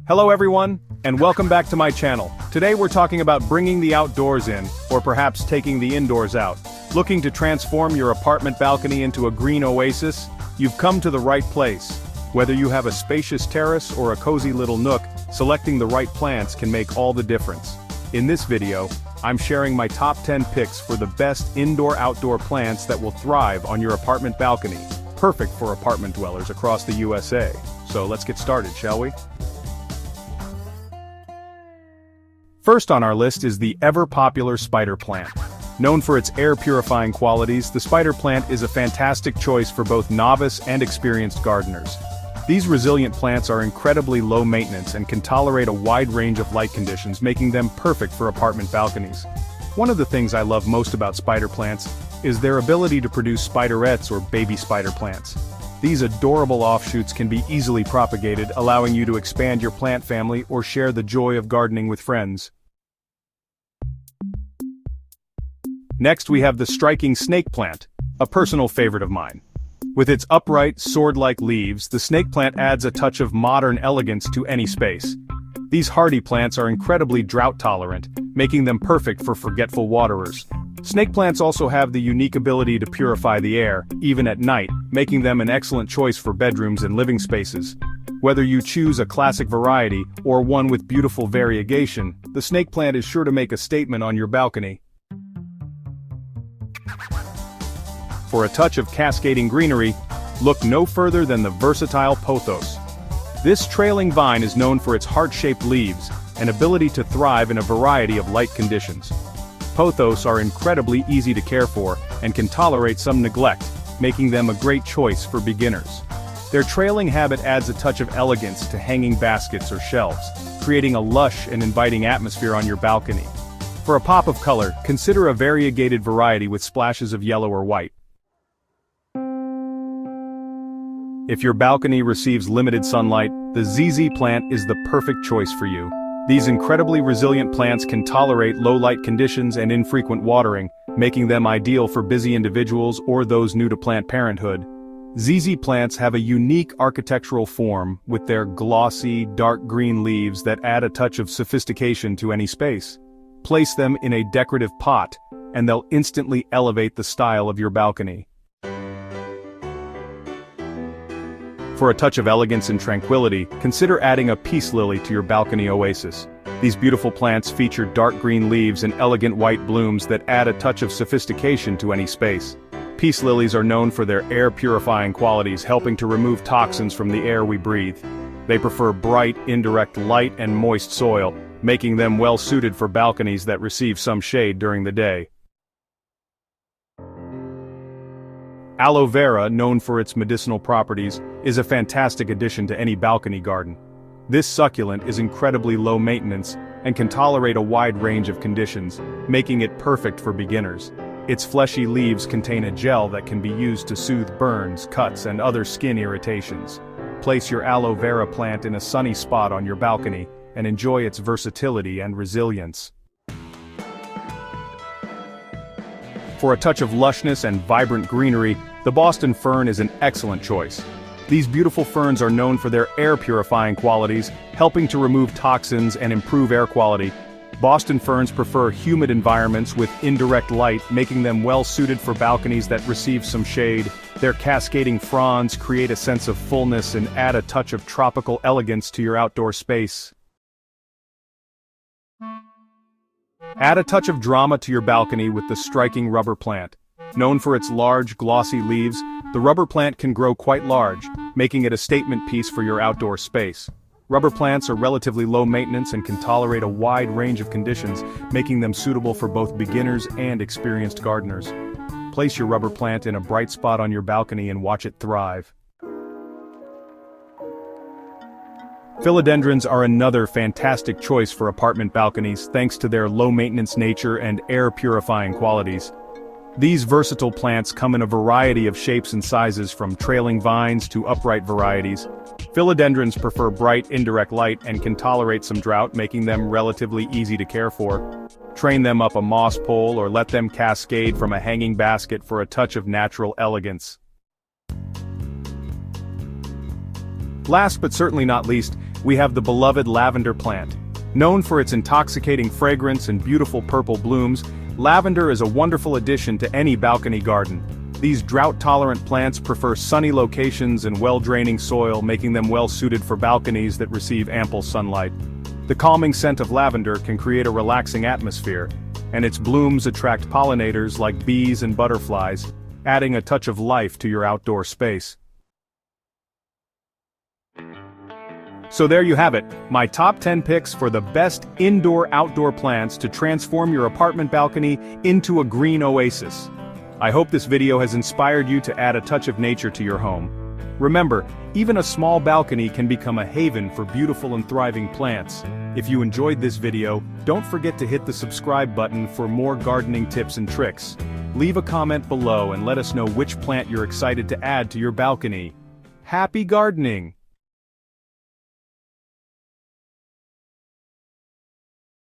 Hello everyone, and welcome back to my channel. Today we're talking about bringing the outdoors in, or perhaps taking the indoors out. Looking to transform your apartment balcony into a green oasis? You've come to the right place. Whether you have a spacious terrace or a cozy little nook, selecting the right plants can make all the difference. In this video, I'm sharing my top 10 picks for the best indoor-outdoor plants that will thrive on your apartment balcony. Perfect for apartment dwellers across the USA. So let's get started, shall we? First on our list is the ever-popular spider plant. Known for its air-purifying qualities, the spider plant is a fantastic choice for both novice and experienced gardeners. These resilient plants are incredibly low maintenance and can tolerate a wide range of light conditions, making them perfect for apartment balconies. One of the things I love most about spider plants is their ability to produce spiderettes or baby spider plants. These adorable offshoots can be easily propagated, allowing you to expand your plant family or share the joy of gardening with friends. Next we have the striking snake plant, a personal favorite of mine. With its upright, sword-like leaves, the snake plant adds a touch of modern elegance to any space. These hardy plants are incredibly drought-tolerant, making them perfect for forgetful waterers. Snake plants also have the unique ability to purify the air, even at night, making them an excellent choice for bedrooms and living spaces. Whether you choose a classic variety or one with beautiful variegation, the snake plant is sure to make a statement on your balcony. For a touch of cascading greenery, look no further than the versatile Pothos. This trailing vine is known for its heart-shaped leaves and ability to thrive in a variety of light conditions. Pothos are incredibly easy to care for and can tolerate some neglect, making them a great choice for beginners. Their trailing habit adds a touch of elegance to hanging baskets or shelves, creating a lush and inviting atmosphere on your balcony. For a pop of color, consider a variegated variety with splashes of yellow or white. If your balcony receives limited sunlight, the ZZ plant is the perfect choice for you. These incredibly resilient plants can tolerate low light conditions and infrequent watering, making them ideal for busy individuals or those new to plant parenthood. ZZ plants have a unique architectural form with their glossy, dark green leaves that add a touch of sophistication to any space. Place them in a decorative pot, and they'll instantly elevate the style of your balcony. For a touch of elegance and tranquility, consider adding a peace lily to your balcony oasis. These beautiful plants feature dark green leaves and elegant white blooms that add a touch of sophistication to any space. Peace lilies are known for their air-purifying qualities, helping to remove toxins from the air we breathe. They prefer bright, indirect light and moist soil, making them well-suited for balconies that receive some shade during the day. Aloe vera, known for its medicinal properties, is a fantastic addition to any balcony garden. This succulent is incredibly low maintenance and can tolerate a wide range of conditions, making it perfect for beginners. Its fleshy leaves contain a gel that can be used to soothe burns, cuts, and other skin irritations. Place your aloe vera plant in a sunny spot on your balcony and enjoy its versatility and resilience. For a touch of lushness and vibrant greenery, the Boston fern is an excellent choice. These beautiful ferns are known for their air-purifying qualities, helping to remove toxins and improve air quality. Boston ferns prefer humid environments with indirect light, making them well-suited for balconies that receive some shade. Their cascading fronds create a sense of fullness and add a touch of tropical elegance to your outdoor space. Add a touch of drama to your balcony with the striking rubber plant. Known for its large, glossy leaves, the rubber plant can grow quite large, making it a statement piece for your outdoor space. Rubber plants are relatively low maintenance and can tolerate a wide range of conditions, making them suitable for both beginners and experienced gardeners. Place your rubber plant in a bright spot on your balcony and watch it thrive. Philodendrons are another fantastic choice for apartment balconies thanks to their low-maintenance nature and air-purifying qualities. These versatile plants come in a variety of shapes and sizes, from trailing vines to upright varieties. Philodendrons prefer bright, indirect light and can tolerate some drought, making them relatively easy to care for. Train them up a moss pole or let them cascade from a hanging basket for a touch of natural elegance. Last but certainly not least, we have the beloved lavender plant. Known for its intoxicating fragrance and beautiful purple blooms, lavender is a wonderful addition to any balcony garden. These drought-tolerant plants prefer sunny locations and well-draining soil, making them well-suited for balconies that receive ample sunlight. The calming scent of lavender can create a relaxing atmosphere, and its blooms attract pollinators like bees and butterflies, adding a touch of life to your outdoor space. So there you have it, my top 10 picks for the best indoor-outdoor plants to transform your apartment balcony into a green oasis. I hope this video has inspired you to add a touch of nature to your home. Remember, even a small balcony can become a haven for beautiful and thriving plants. If you enjoyed this video, don't forget to hit the subscribe button for more gardening tips and tricks. Leave a comment below and let us know which plant you're excited to add to your balcony. Happy gardening!